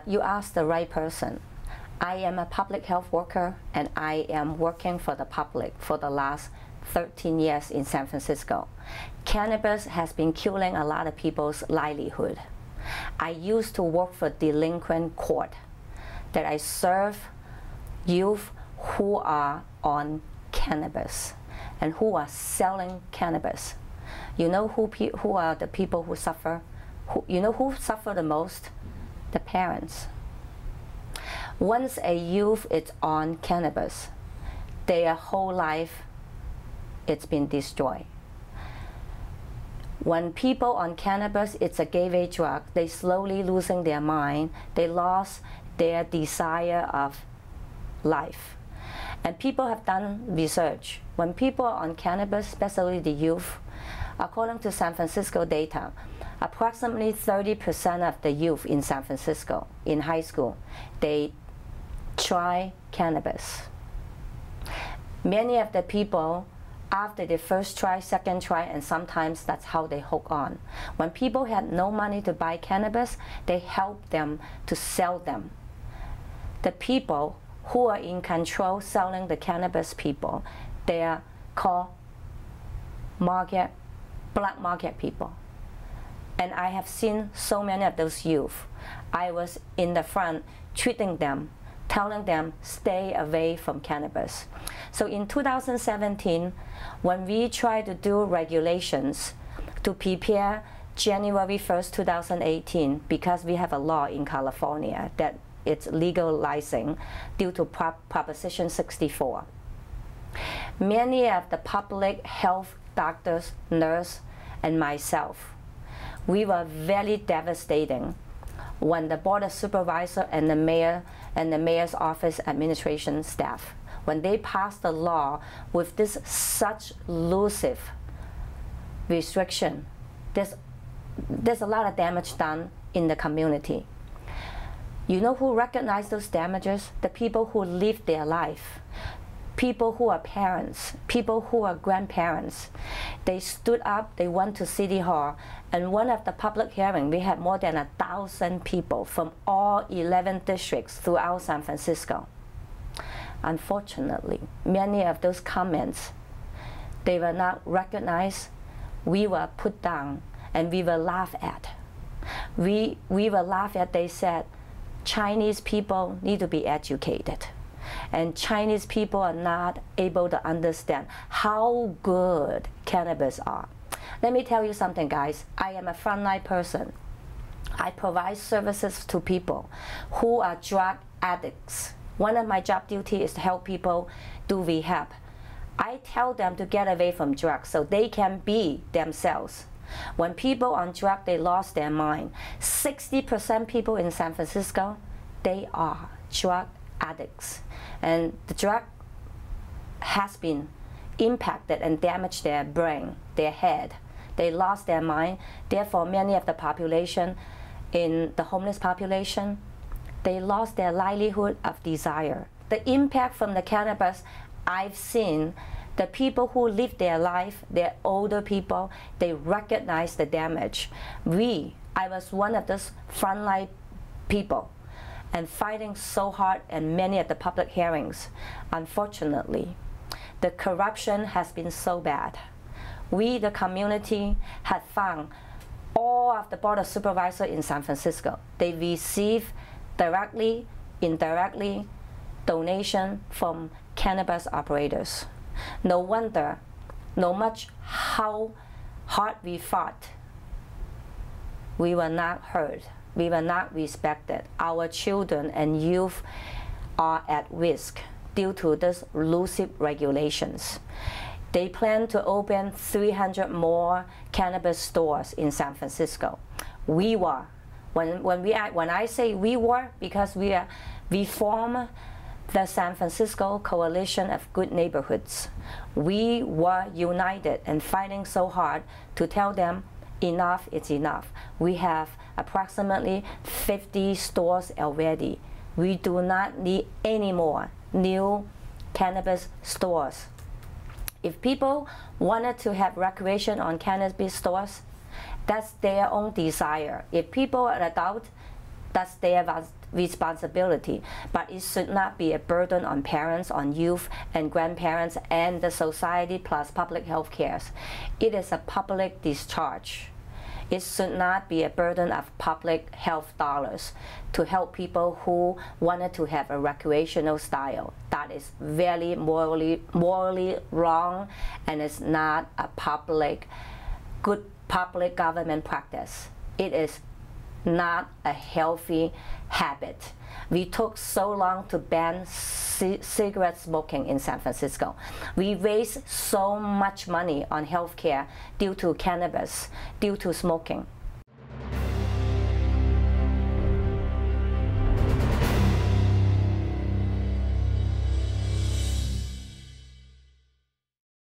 You asked the right person. I am a public health worker, and I am working for the public for the last 13 years in San Francisco. Cannabis has been killing a lot of people's livelihood. I used to work for delinquent court, that I serve youth who are on cannabis and who are selling cannabis. You know who are the people who suffer? You know who suffer the most? The parents. Once a youth is on cannabis, their whole life it's been destroyed. When people on cannabis, it's a gateway drug, they slowly losing their mind, they lost their desire of life. And people have done research. When people are on cannabis, especially the youth, according to San Francisco data, approximately 30% of the youth in San Francisco, in high school, they try cannabis. Many of the people, after the first try, second try, and sometimes that's how they hook on. When people had no money to buy cannabis, they help them to sell them. The people who are in control selling the cannabis people, they are called black market people. And I have seen so many of those youth. I was in the front treating them, telling them stay away from cannabis. So in 2017, when we tried to do regulations to prepare January 1st, 2018, because we have a law in California that it's legalizing due to Proposition 64. Many of the public health doctors, nurses, and myself, we were very devastating when the Board of Supervisors and the mayor and the mayor's office administration staff, when they passed the law with this such elusive restriction, there's a lot of damage done in the community. You know who recognized those damages? The people who lived their life. People who are parents, people who are grandparents. They stood up, they went to City Hall, and one of the public hearings, we had more than 1,000 people from all 11 districts throughout San Francisco. Unfortunately, many of those comments, they were not recognized, we were put down, and we were laughed at. We were laughed at, they said, Chinese people need to be educated. And Chinese people are not able to understand how good cannabis are. Let me tell you something, guys. I am a frontline person. I provide services to people who are drug addicts. One of my job duties is to help people do rehab. I tell them to get away from drugs so they can be themselves. When people on drugs, they lost their mind. 60% people in San Francisco, they are drug addicts. And the drug has been impacted and damaged their brain, their head. They lost their mind. Therefore, many of the population, in the homeless population, they lost their livelihood of desire. The impact from the cannabis, I've seen the people who live their life, they're older people, they recognize the damage. I was one of those frontline people and fighting so hard in many of the public hearings. Unfortunately, the corruption has been so bad. We, the community, had found all of the Board of Supervisors in San Francisco. They receive directly, indirectly, donation from cannabis operators. No wonder, no matter how hard we fought, we were not heard. We were not respected. Our children and youth are at risk due to these elusive regulations. They plan to open 300 more cannabis stores in San Francisco. We were, when I say we were, because we form the San Francisco Coalition of Good Neighborhoods. We were united and fighting so hard to tell them enough is enough. We have approximately 50 stores already. We do not need any more new cannabis stores. If people wanted to have recreation on cannabis stores, that's their own desire. If people are adults, That's their responsibility, but it should not be a burden on parents, on youth and grandparents and the society plus public health care. It is a public discharge. It should not be a burden of public health dollars to help people who wanted to have a recreational style. That is very morally wrong, and it's not a good public government practice. It is not a healthy habit. We took so long to ban cigarette smoking in San Francisco. We waste so much money on healthcare due to cannabis, due to smoking.